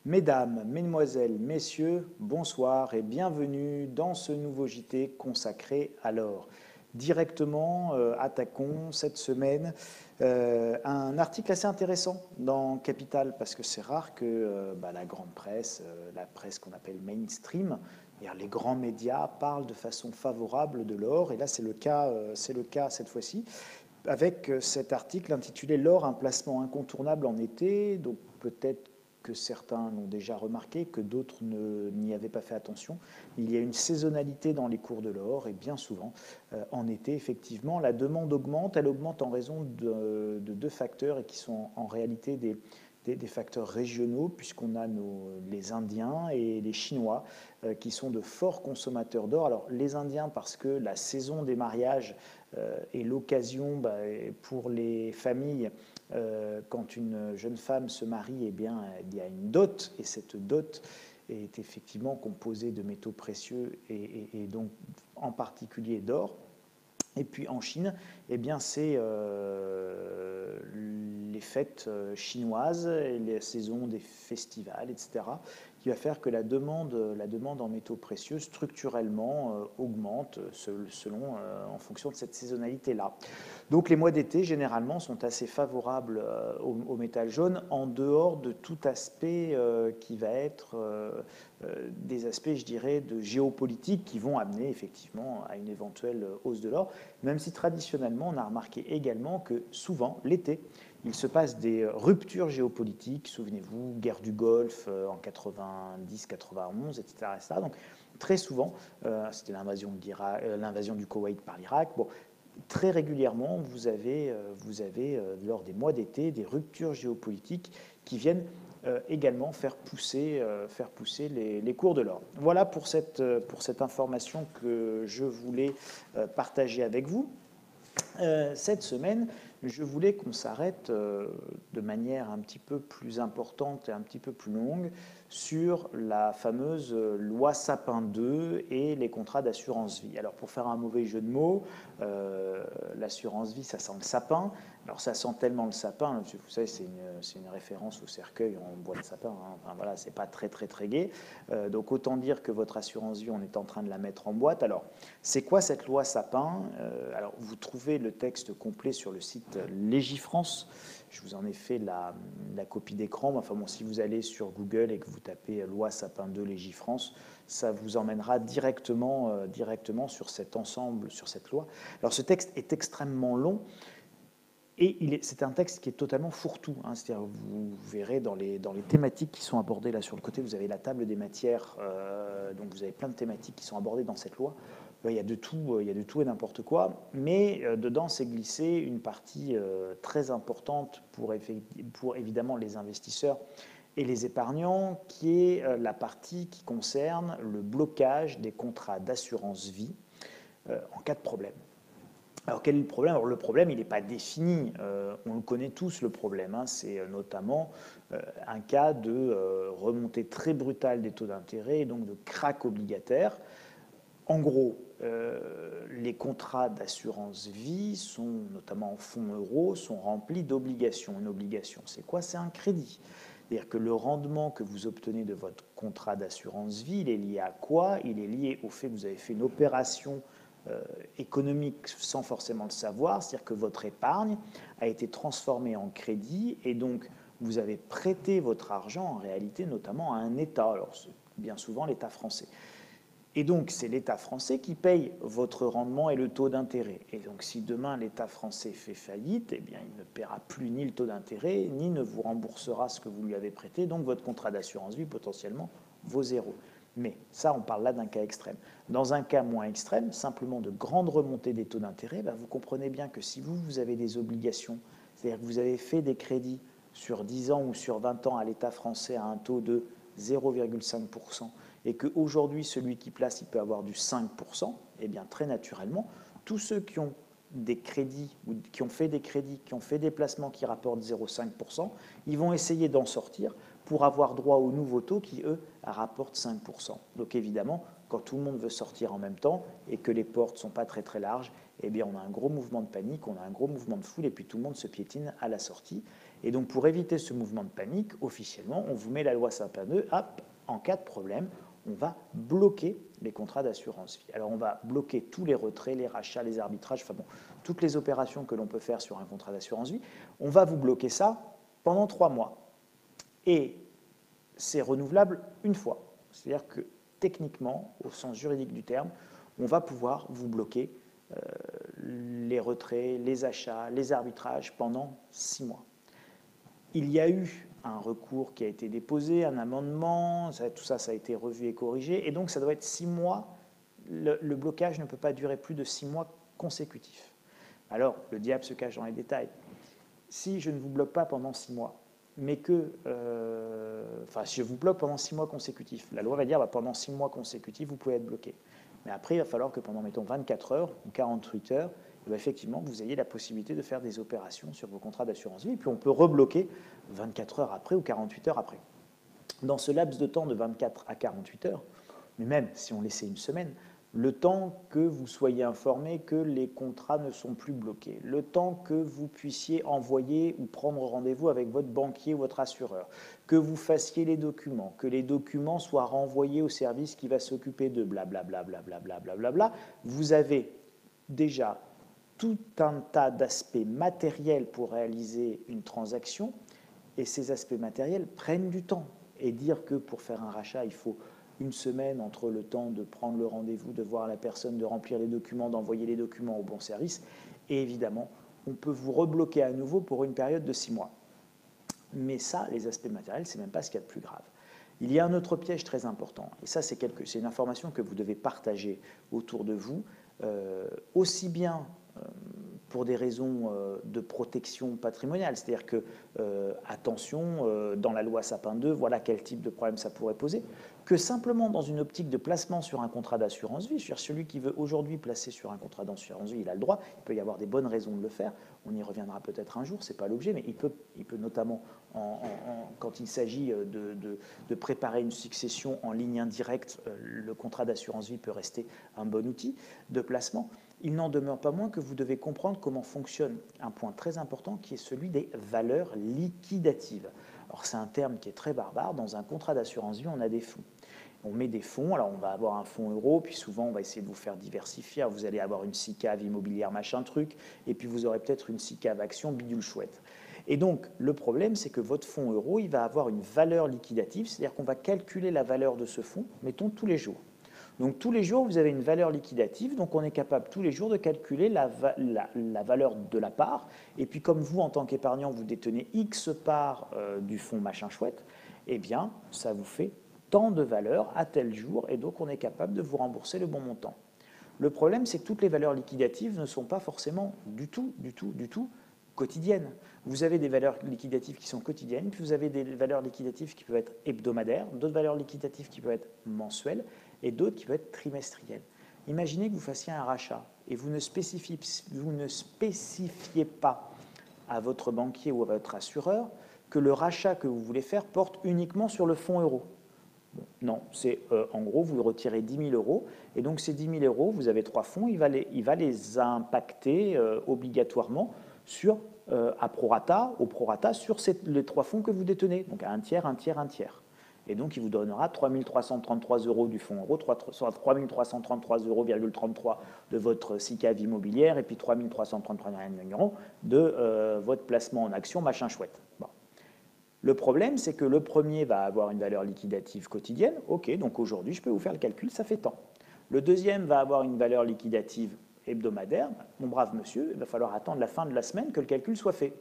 Mesdames, Mesdemoiselles, Messieurs, bonsoir et bienvenue dans ce nouveau JT consacré à l'or. Directement, attaquons cette semaine un article assez intéressant dans Capital, parce que c'est rare que la grande presse, la presse qu'on appelle mainstream, c'est-à-dire les grands médias, parlent de façon favorable de l'or, et là c'est le cas cette fois-ci, avec cet article intitulé « L'or, un placement incontournable en été ». Donc peut-être que certains l'ont déjà remarqué, que d'autres n'y avaient pas fait attention. Il y a une saisonnalité dans les cours de l'or, et bien souvent, en été, effectivement, la demande augmente. Elle augmente en raison de deux facteurs, et qui sont en réalité des facteurs régionaux, puisqu'on a les Indiens et les Chinois qui sont de forts consommateurs d'or. Alors les Indiens parce que la saison des mariages est l'occasion pour les familles, quand une jeune femme se marie, eh bien, il y a une dot, et cette dot est effectivement composée de métaux précieux et donc en particulier d'or. Et puis en Chine, eh bien, c'est les fêtes chinoises, et la saison des festivals, etc., qui va faire que la demande en métaux précieux structurellement augmente en fonction de cette saisonnalité-là. Donc les mois d'été, généralement, sont assez favorables au métal jaune, en dehors de tout aspect qui va être des aspects, je dirais, de géopolitique qui vont amener effectivement à une éventuelle hausse de l'or, même si traditionnellement, on a remarqué également que souvent, l'été, il se passe des ruptures géopolitiques. Souvenez-vous, guerre du Golfe en 90-91, etc., etc. Donc très souvent, c'était l'invasion du Koweït par l'Irak. Bon, très régulièrement, vous avez lors des mois d'été des ruptures géopolitiques qui viennent également faire pousser les cours de l'or. Voilà pour cette information que je voulais partager avec vous. Cette semaine, je voulais qu'on s'arrête de manière un petit peu plus importante et un petit peu plus longue sur la fameuse loi Sapin 2 et les contrats d'assurance vie. Alors pour faire un mauvais jeu de mots, l'assurance vie, ça sent le sapin. Alors ça sent tellement le sapin, vous savez, c'est une référence au cercueil en bois de sapin, hein. Enfin voilà, c'est pas très très très gai. Donc autant dire que votre assurance vie, on est en train de la mettre en boîte. Alors c'est quoi cette loi Sapin? Alors vous trouvez le texte complet sur le site Légifrance. Je vous en ai fait la copie d'écran. Enfin bon, si vous allez sur Google et que vous tapez loi Sapin 2 Légifrance, ça vous emmènera directement sur cet ensemble, sur cette loi. Alors ce texte est extrêmement long. Et c'est un texte qui est totalement fourre-tout, hein. C'est-à-dire, vous verrez dans les thématiques qui sont abordées là sur le côté, vous avez la table des matières, donc vous avez plein de thématiques qui sont abordées dans cette loi. Il y a de tout et n'importe quoi, mais dedans c'est glissé une partie très importante pour évidemment les investisseurs et les épargnants, qui est la partie qui concerne le blocage des contrats d'assurance vie en cas de problème. Alors quel est le problème? Alors le problème, il n'est pas défini, on le connaît tous le problème, hein. C'est notamment un cas de remontée très brutale des taux d'intérêt et donc de krach obligataire. En gros, les contrats d'assurance vie, notamment en fonds euros, sont remplis d'obligations. Une obligation, c'est quoi? C'est un crédit. C'est-à-dire que le rendement que vous obtenez de votre contrat d'assurance vie, il est lié à quoi? Il est lié au fait que vous avez fait une opération économique sans forcément le savoir, c'est-à-dire que votre épargne a été transformée en crédit et donc vous avez prêté votre argent en réalité notamment à un État, alors bien souvent l'État français. Et donc c'est l'État français qui paye votre rendement et le taux d'intérêt. Et donc si demain l'État français fait faillite, eh bien il ne paiera plus ni le taux d'intérêt, ni ne vous remboursera ce que vous lui avez prêté, donc votre contrat d'assurance vie potentiellement vaut zéro. Mais ça, on parle là d'un cas extrême. Dans un cas moins extrême, simplement de grande remontée des taux d'intérêt, vous comprenez bien que si vous avez des obligations, c'est-à-dire que vous avez fait des crédits sur 10 ans ou sur 20 ans à l'État français à un taux de 0,5%, et qu'aujourd'hui, celui qui place, il peut avoir du 5%, eh bien très naturellement, tous ceux qui ont des crédits, ou qui ont fait des crédits, qui ont fait des placements qui rapportent 0,5%, ils vont essayer d'en sortir pour avoir droit aux nouveaux taux qui, eux, rapportent 5%. Donc évidemment, quand tout le monde veut sortir en même temps et que les portes ne sont pas très très larges, eh bien on a un gros mouvement de panique, on a un gros mouvement de foule et puis tout le monde se piétine à la sortie. Et donc, pour éviter ce mouvement de panique, officiellement, on vous met la loi Sapin 2, hop, en cas de problème, on va bloquer les contrats d'assurance vie. Alors, on va bloquer tous les retraits, les rachats, les arbitrages, enfin bon, toutes les opérations que l'on peut faire sur un contrat d'assurance vie. On va vous bloquer ça pendant 3 mois. Et c'est renouvelable une fois. C'est-à-dire que techniquement, au sens juridique du terme, on va pouvoir vous bloquer les retraits, les achats, les arbitrages pendant 6 mois. Il y a eu un recours qui a été déposé, un amendement, tout ça, ça a été revu et corrigé, et donc ça doit être 6 mois. Le blocage ne peut pas durer plus de 6 mois consécutifs. Alors, le diable se cache dans les détails. Si je ne vous bloque pas pendant 6 mois, mais que, si je vous bloque pendant 6 mois consécutifs, la loi va dire pendant 6 mois consécutifs, vous pouvez être bloqué. Mais après, il va falloir que pendant, mettons, 24 heures ou 48 heures, effectivement, vous ayez la possibilité de faire des opérations sur vos contrats d'assurance vie, et puis on peut rebloquer 24 heures après ou 48 heures après. Dans ce laps de temps de 24 à 48 heures, mais même si on laissait une semaine, le temps que vous soyez informé que les contrats ne sont plus bloqués, le temps que vous puissiez envoyer ou prendre rendez-vous avec votre banquier ou votre assureur, que vous fassiez les documents, que les documents soient renvoyés au service qui va s'occuper de blablabla, vous avez déjà tout un tas d'aspects matériels pour réaliser une transaction, et ces aspects matériels prennent du temps. Et dire que pour faire un rachat, il faut une semaine entre le temps de prendre le rendez-vous, de voir la personne, de remplir les documents, d'envoyer les documents au bon service, et évidemment, on peut vous rebloquer à nouveau pour une période de 6 mois. Mais ça, les aspects matériels, c'est même pas ce qu'il y a de plus grave. Il y a un autre piège très important, et ça, c'est une information que vous devez partager autour de vous, aussi bien pour des raisons de protection patrimoniale, c'est-à-dire que, attention, dans la loi Sapin 2, voilà quel type de problème ça pourrait poser, que simplement dans une optique de placement sur un contrat d'assurance vie. C'est-à-dire celui qui veut aujourd'hui placer sur un contrat d'assurance vie, il a le droit, il peut y avoir des bonnes raisons de le faire, on y reviendra peut-être un jour, ce n'est pas l'objet, mais il peut notamment, quand il s'agit de préparer une succession en ligne indirecte, le contrat d'assurance vie peut rester un bon outil de placement. Il n'en demeure pas moins que vous devez comprendre comment fonctionne un point très important qui est celui des valeurs liquidatives. Alors c'est un terme qui est très barbare. Dans un contrat d'assurance vie, on a des fonds. On met des fonds, alors on va avoir un fonds euro, puis souvent on va essayer de vous faire diversifier. Vous allez avoir une SICAV immobilière, machin truc, et puis vous aurez peut-être une SICAV action bidule chouette. Et donc le problème, c'est que votre fonds euro, il va avoir une valeur liquidative, c'est-à-dire qu'on va calculer la valeur de ce fonds, mettons tous les jours. Donc tous les jours, vous avez une valeur liquidative, donc on est capable tous les jours de calculer la valeur de la part, et puis comme vous, en tant qu'épargnant, vous détenez X parts du fonds machin chouette, eh bien, ça vous fait tant de valeur à tel jour, et donc on est capable de vous rembourser le bon montant. Le problème, c'est que toutes les valeurs liquidatives ne sont pas forcément du tout quotidiennes. Vous avez des valeurs liquidatives qui sont quotidiennes, puis vous avez des valeurs liquidatives qui peuvent être hebdomadaires, d'autres valeurs liquidatives qui peuvent être mensuelles, et d'autres qui peuvent être trimestrielles. Imaginez que vous fassiez un rachat et vous ne spécifiez pas à votre banquier ou à votre assureur que le rachat que vous voulez faire porte uniquement sur le fonds euro. Bon, non, c'est en gros, vous retirez 10 000 euros, et donc ces 10 000 euros, vous avez 3 fonds, il va les impacter obligatoirement sur, au prorata sur les 3 fonds que vous détenez, donc à un tiers, un tiers, un tiers. Et donc, il vous donnera 3 333 euros du fonds euro, 3 333,33 euros de votre SICAV immobilière, et puis 3 333 euros de votre placement en action, machin chouette. Bon. Le problème, c'est que le premier va avoir une valeur liquidative quotidienne. OK, donc aujourd'hui, je peux vous faire le calcul, ça fait tant. Le deuxième va avoir une valeur liquidative hebdomadaire. Mon brave monsieur, il va falloir attendre la fin de la semaine que le calcul soit fait.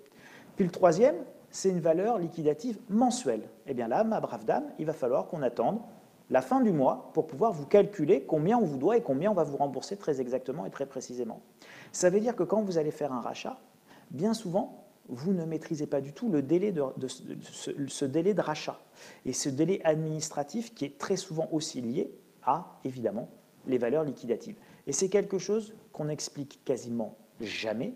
Puis le troisième, c'est une valeur liquidative mensuelle. Eh bien là, ma brave dame, il va falloir qu'on attende la fin du mois pour pouvoir vous calculer combien on vous doit et combien on va vous rembourser très exactement et très précisément. Ça veut dire que quand vous allez faire un rachat, bien souvent, vous ne maîtrisez pas du tout le délai ce délai de rachat. Et ce délai administratif qui est très souvent aussi lié à, évidemment, les valeurs liquidatives. Et c'est quelque chose qu'on n'explique quasiment jamais,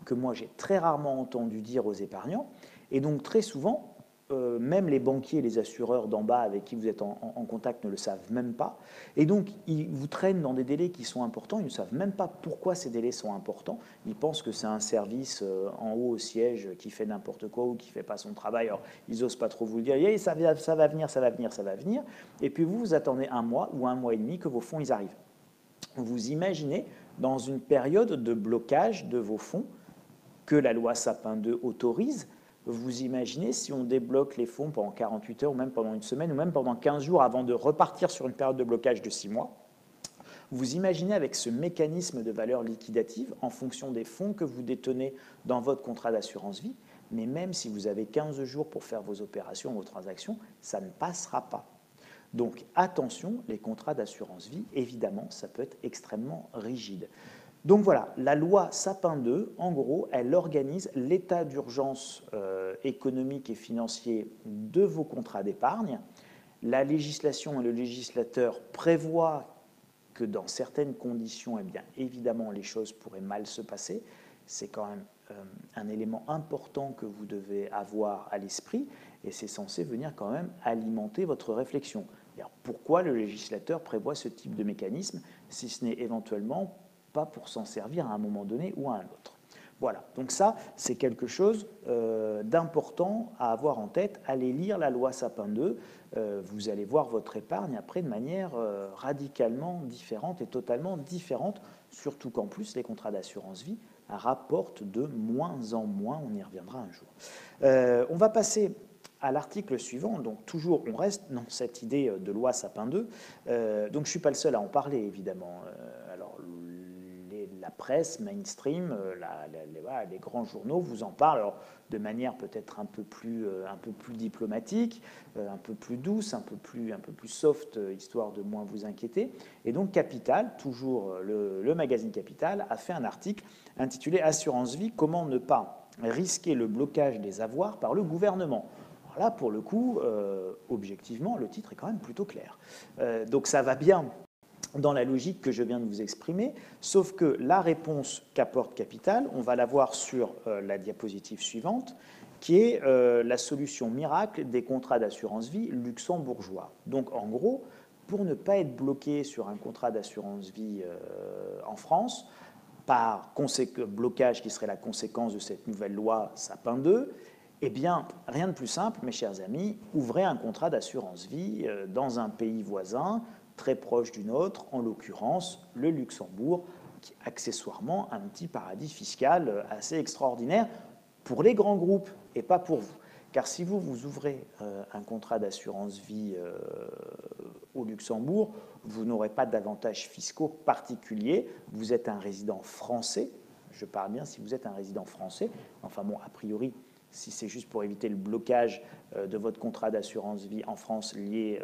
que moi j'ai très rarement entendu dire aux épargnants. Et donc très souvent, même les banquiers et les assureurs d'en bas avec qui vous êtes en contact ne le savent même pas. Et donc, ils vous traînent dans des délais qui sont importants. Ils ne savent même pas pourquoi ces délais sont importants. Ils pensent que c'est un service en haut au siège qui fait n'importe quoi ou qui ne fait pas son travail. Alors, ils n'osent pas trop vous le dire. Hey, ça va venir, ça va venir, ça va venir. Et puis vous attendez un mois ou un mois et demi que vos fonds ils arrivent. Vous imaginez, dans une période de blocage de vos fonds que la loi Sapin 2 autorise, vous imaginez si on débloque les fonds pendant 48 heures, ou même pendant une semaine, ou même pendant 15 jours avant de repartir sur une période de blocage de 6 mois, vous imaginez avec ce mécanisme de valeur liquidative, en fonction des fonds que vous détenez dans votre contrat d'assurance vie, mais même si vous avez 15 jours pour faire vos opérations, vos transactions, ça ne passera pas. Donc attention, les contrats d'assurance vie, évidemment, ça peut être extrêmement rigide. Donc voilà, la loi Sapin 2, en gros, elle organise l'état d'urgence économique et financier de vos contrats d'épargne. La législation et le législateur prévoient que dans certaines conditions, eh bien, évidemment, les choses pourraient mal se passer. C'est quand même un élément important que vous devez avoir à l'esprit et c'est censé venir quand même alimenter votre réflexion. Alors, pourquoi le législateur prévoit ce type de mécanisme, si ce n'est éventuellement pas pour s'en servir à un moment donné ou à un autre. Voilà, donc ça, c'est quelque chose d'important à avoir en tête. Allez lire la loi Sapin 2, vous allez voir votre épargne après de manière radicalement différente et totalement différente, surtout qu'en plus, les contrats d'assurance vie rapportent de moins en moins, on y reviendra un jour. On va passer à l'article suivant, donc toujours on reste dans cette idée de loi Sapin 2, donc je ne suis pas le seul à en parler évidemment. Alors la presse mainstream, les grands journaux vous en parlent alors, de manière peut-être un peu plus diplomatique, un peu plus douce, un peu plus soft, histoire de moins vous inquiéter. Et donc Capital, toujours le magazine Capital, a fait un article intitulé « Assurance vie, comment ne pas risquer le blocage des avoirs par le gouvernement ». Là, pour le coup, objectivement, le titre est quand même plutôt clair. Donc ça va bien dans la logique que je viens de vous exprimer, sauf que la réponse qu'apporte Capital, on va la voir sur la diapositive suivante, qui est la solution miracle des contrats d'assurance vie luxembourgeois. Donc en gros, pour ne pas être bloqué sur un contrat d'assurance vie en France, par blocage qui serait la conséquence de cette nouvelle loi Sapin 2, eh bien, rien de plus simple, mes chers amis, ouvrez un contrat d'assurance vie dans un pays voisin, très proche du nôtre, en l'occurrence le Luxembourg, qui est accessoirement un petit paradis fiscal assez extraordinaire pour les grands groupes et pas pour vous. Car si vous ouvrez un contrat d'assurance vie au Luxembourg, vous n'aurez pas d'avantages fiscaux particuliers. Vous êtes un résident français, je parle bien si vous êtes un résident français, enfin bon, a priori, si c'est juste pour éviter le blocage de votre contrat d'assurance vie en France lié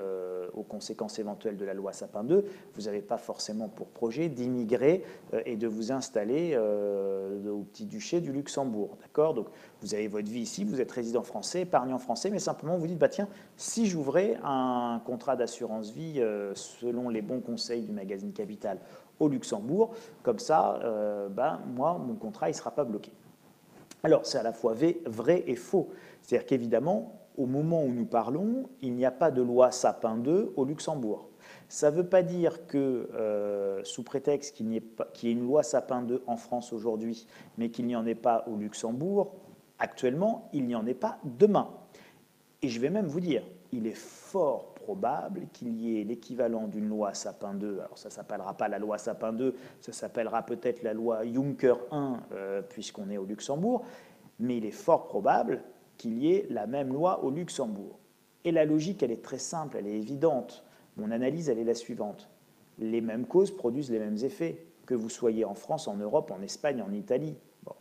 aux conséquences éventuelles de la loi Sapin 2, vous n'avez pas forcément pour projet d'immigrer et de vous installer au Petit-Duché du Luxembourg. D'accord ? Donc, vous avez votre vie ici, vous êtes résident français, épargnant français, mais simplement vous dites, bah, tiens, si j'ouvrais un contrat d'assurance vie selon les bons conseils du magazine Capital au Luxembourg, comme ça, moi, mon contrat, il ne sera pas bloqué. Alors, c'est à la fois vrai et faux. C'est-à-dire qu'évidemment, au moment où nous parlons, il n'y a pas de loi Sapin 2 au Luxembourg. Ça ne veut pas dire que, sous prétexte qu'il y ait une loi Sapin 2 en France aujourd'hui, mais qu'il n'y en ait pas au Luxembourg, actuellement, il n'y en ait pas demain. Et je vais même vous dire, il est fort probable qu'il y ait l'équivalent d'une loi Sapin 2. Alors ça ne s'appellera pas la loi Sapin 2, ça s'appellera peut-être la loi Juncker 1, puisqu'on est au Luxembourg, mais il est fort probable qu'il y ait la même loi au Luxembourg. Et la logique, elle est très simple, elle est évidente. Mon analyse, elle est la suivante. Les mêmes causes produisent les mêmes effets, que vous soyez en France, en Europe, en Espagne, en Italie. Bon.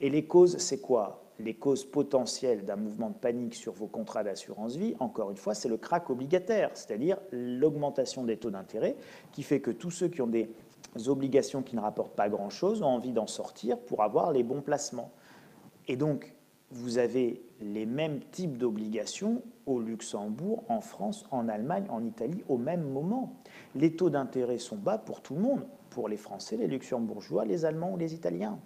Et les causes, c'est quoi ? Les causes potentielles d'un mouvement de panique sur vos contrats d'assurance vie, encore une fois, c'est le krach obligataire, c'est-à-dire l'augmentation des taux d'intérêt qui fait que tous ceux qui ont des obligations qui ne rapportent pas grand-chose ont envie d'en sortir pour avoir les bons placements. Et donc, vous avez les mêmes types d'obligations au Luxembourg, en France, en Allemagne, en Italie, au même moment. Les taux d'intérêt sont bas pour tout le monde, pour les Français, les Luxembourgeois, les Allemands ou les Italiens.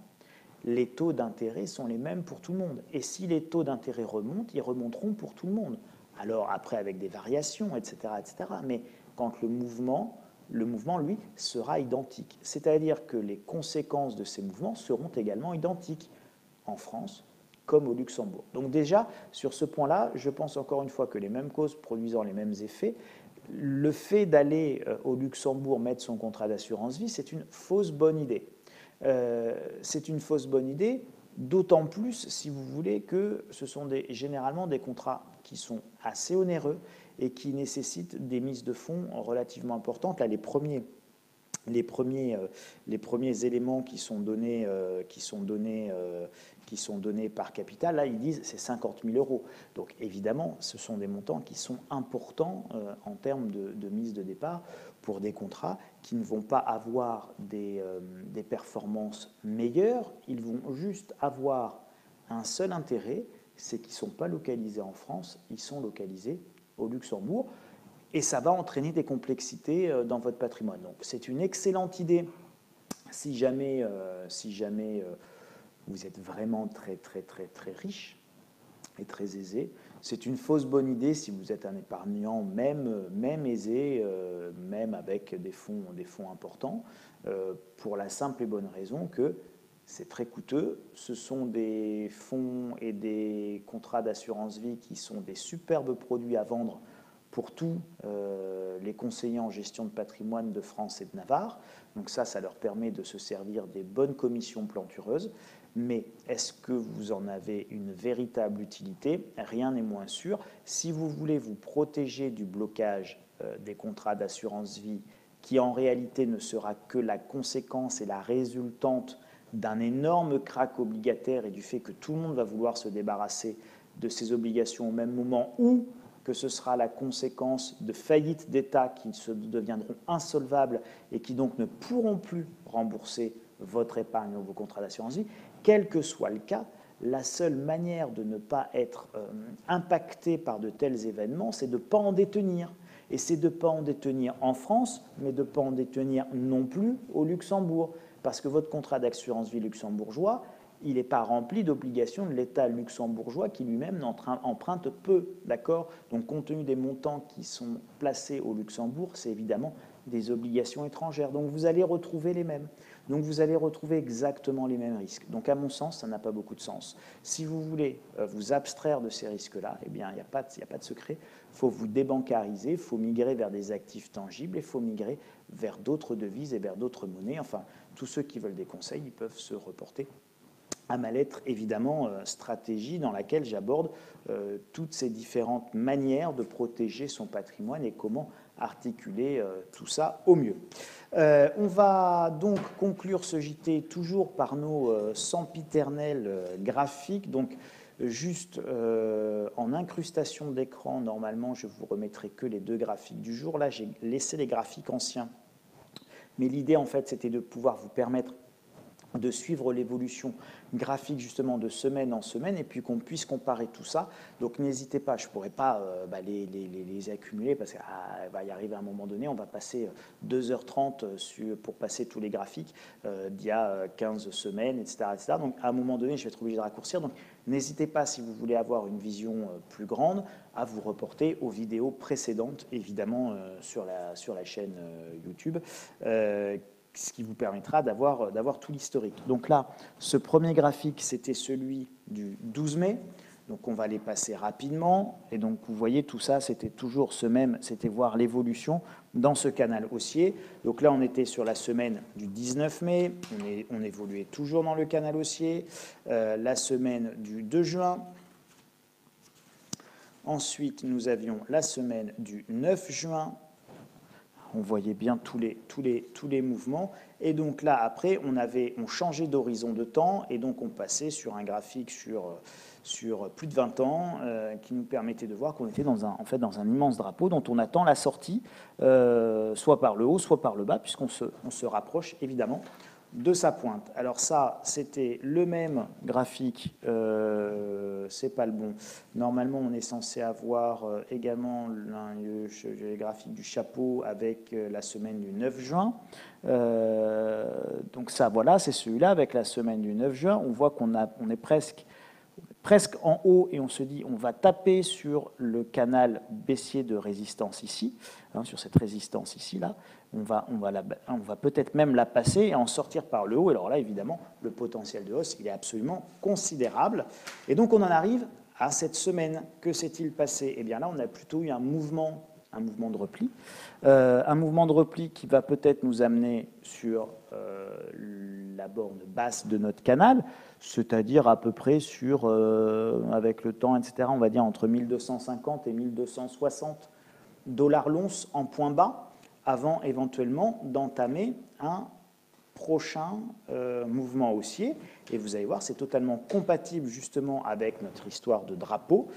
les taux d'intérêt sont les mêmes pour tout le monde. Et si les taux d'intérêt remontent, ils remonteront pour tout le monde. Alors après, avec des variations, etc., etc. Mais quand le mouvement, lui, sera identique. C'est-à-dire que les conséquences de ces mouvements seront également identiques en France comme au Luxembourg. Donc déjà, sur ce point-là, je pense encore une fois que les mêmes causes produisant les mêmes effets, le fait d'aller au Luxembourg mettre son contrat d'assurance vie, c'est une fausse bonne idée. C'est une fausse bonne idée, d'autant plus, si vous voulez, que ce sont généralement des contrats qui sont assez onéreux et qui nécessitent des mises de fonds relativement importantes. Là, les premiers éléments qui sont donnés par Capital, là, ils disent c'est 50 000 euros. Donc, évidemment, ce sont des montants qui sont importants en termes de mise de départ pour des contrats qui ne vont pas avoir des performances meilleures. Ils vont juste avoir un seul intérêt, c'est qu'ils ne sont pas localisés en France, ils sont localisés au Luxembourg. Et ça va entraîner des complexités dans votre patrimoine. Donc, c'est une excellente idée si jamais vous êtes vraiment très, très, très, très riche et très aisé. C'est une fausse bonne idée si vous êtes un épargnant même aisé, même avec des fonds importants, pour la simple et bonne raison que c'est très coûteux. Ce sont des fonds et des contrats d'assurance vie qui sont des superbes produits à vendre pour tous les conseillers en gestion de patrimoine de France et de Navarre. Donc ça leur permet de se servir des bonnes commissions plantureuses. Mais est-ce que vous en avez une véritable utilité? Rien n'est moins sûr. Si vous voulez vous protéger du blocage des contrats d'assurance vie, qui en réalité ne sera que la conséquence et la résultante d'un énorme krach obligataire et du fait que tout le monde va vouloir se débarrasser de ses obligations au même moment, ou que ce sera la conséquence de faillites d'État qui deviendront insolvables et qui donc ne pourront plus rembourser votre épargne ou vos contrats d'assurance vie, quel que soit le cas, la seule manière de ne pas être impacté par de tels événements, c'est de ne pas en détenir. Et c'est de ne pas en détenir en France, mais de ne pas en détenir non plus au Luxembourg. Parce que votre contrat d'assurance vie luxembourgeois, il n'est pas rempli d'obligations de l'État luxembourgeois qui lui-même emprunte peu, d'accord? Donc, compte tenu des montants qui sont placés au Luxembourg, c'est évidemment des obligations étrangères. Donc, vous allez retrouver les mêmes. Donc, vous allez retrouver exactement les mêmes risques. Donc, à mon sens, ça n'a pas beaucoup de sens. Si vous voulez vous abstraire de ces risques-là, eh bien, il n'y a pas de secret. Il faut vous débancariser, il faut migrer vers des actifs tangibles, il faut migrer vers d'autres devises et vers d'autres monnaies. Enfin, tous ceux qui veulent des conseils, ils peuvent se reporter à ma lettre, évidemment, stratégie dans laquelle j'aborde toutes ces différentes manières de protéger son patrimoine et comment articuler tout ça au mieux. On va donc conclure ce JT toujours par nos sempiternels graphiques. Donc, juste en incrustation d'écran, normalement, je vous remettrai que les 2 graphiques du jour. Là, j'ai laissé les graphiques anciens. Mais l'idée, en fait, c'était de pouvoir vous permettre de suivre l'évolution graphique justement de semaine en semaine et puis qu'on puisse comparer tout ça. Donc n'hésitez pas, je ne pourrais pas les accumuler parce qu'il va y arriver à un moment donné, on va passer 2h30 pour passer tous les graphiques d'il y a 15 semaines, etc., etc. Donc à un moment donné, je vais être obligé de raccourcir. Donc n'hésitez pas, si vous voulez avoir une vision plus grande, à vous reporter aux vidéos précédentes, évidemment sur la chaîne YouTube, ce qui vous permettra d'avoir tout l'historique. Donc là, ce premier graphique, c'était celui du 12 mai. Donc on va les passer rapidement. Et donc vous voyez, tout ça, c'était toujours c'était voir l'évolution dans ce canal haussier. Donc là, on était sur la semaine du 19 mai. On évoluait toujours dans le canal haussier. La semaine du 2 juin. Ensuite, nous avions la semaine du 9 juin. On voyait bien tous les mouvements. Et donc là, après, on changeait d'horizon de temps et donc on passait sur un graphique sur plus de 20 ans qui nous permettait de voir qu'on était dans un immense drapeau dont on attend la sortie, soit par le haut, soit par le bas, puisqu'on se rapproche évidemment de sa pointe. Alors ça, c'était le même graphique, c'est pas le bon. Normalement, on est censé avoir également le graphique du chapeau avec la semaine du 9 juin. Donc ça, voilà, c'est celui-là avec la semaine du 9 juin. On voit qu'on est presque en haut et on se dit on va taper sur le canal baissier de résistance ici, sur cette résistance ici, là. On va peut-être même la passer et en sortir par le haut. Alors là, évidemment, le potentiel de hausse, il est absolument considérable. Et donc, on en arrive à cette semaine. Que s'est-il passé? Eh bien là, on a plutôt eu un mouvement de repli. Un mouvement de repli qui va peut-être nous amener sur la borne basse de notre canal, c'est-à-dire à peu près sur, avec le temps, etc., on va dire entre 1250 et 1260 $ l'once en point bas, avant éventuellement d'entamer un prochain mouvement haussier. Et vous allez voir, c'est totalement compatible justement avec notre histoire de drapeau,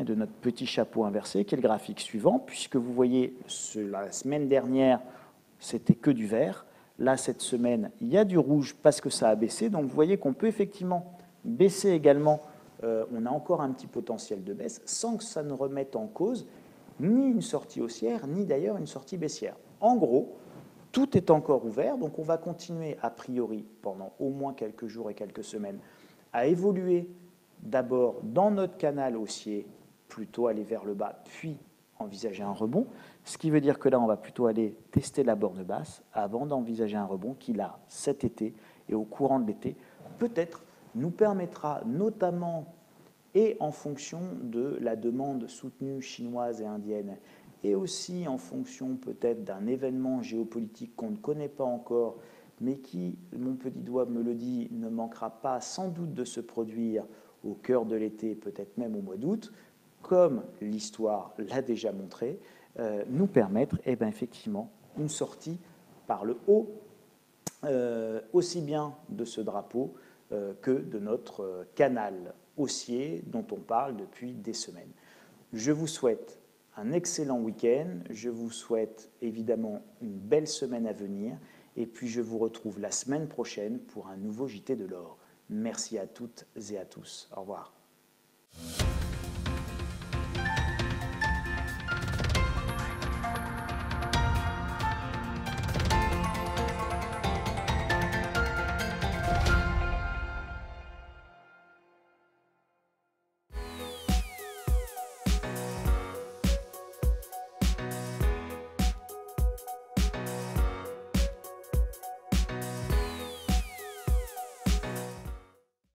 et de notre petit chapeau inversé, qui est le graphique suivant, puisque vous voyez, la semaine dernière, c'était que du vert. Là, cette semaine, il y a du rouge parce que ça a baissé. Donc, vous voyez qu'on peut effectivement baisser également. On a encore un petit potentiel de baisse sans que ça ne remette en cause ni une sortie haussière, ni d'ailleurs une sortie baissière. En gros, tout est encore ouvert, donc on va continuer a priori pendant au moins quelques jours et quelques semaines à évoluer d'abord dans notre canal haussier, plutôt aller vers le bas, puis envisager un rebond, ce qui veut dire que là, on va plutôt aller tester la borne basse avant d'envisager un rebond qui, là, cet été et au courant de l'été, peut-être nous permettra notamment, et en fonction de la demande soutenue chinoise et indienne, et aussi en fonction peut-être d'un événement géopolitique qu'on ne connaît pas encore, mais qui, mon petit doigt me le dit, ne manquera pas sans doute de se produire au cœur de l'été, peut-être même au mois d'août, comme l'histoire l'a déjà montré, nous permettre effectivement une sortie par le haut, aussi bien de ce drapeau que de notre canal haussier dont on parle depuis des semaines. Je vous souhaite un excellent week-end, je vous souhaite évidemment une belle semaine à venir, et puis je vous retrouve la semaine prochaine pour un nouveau JT de l'or. Merci à toutes et à tous. Au revoir.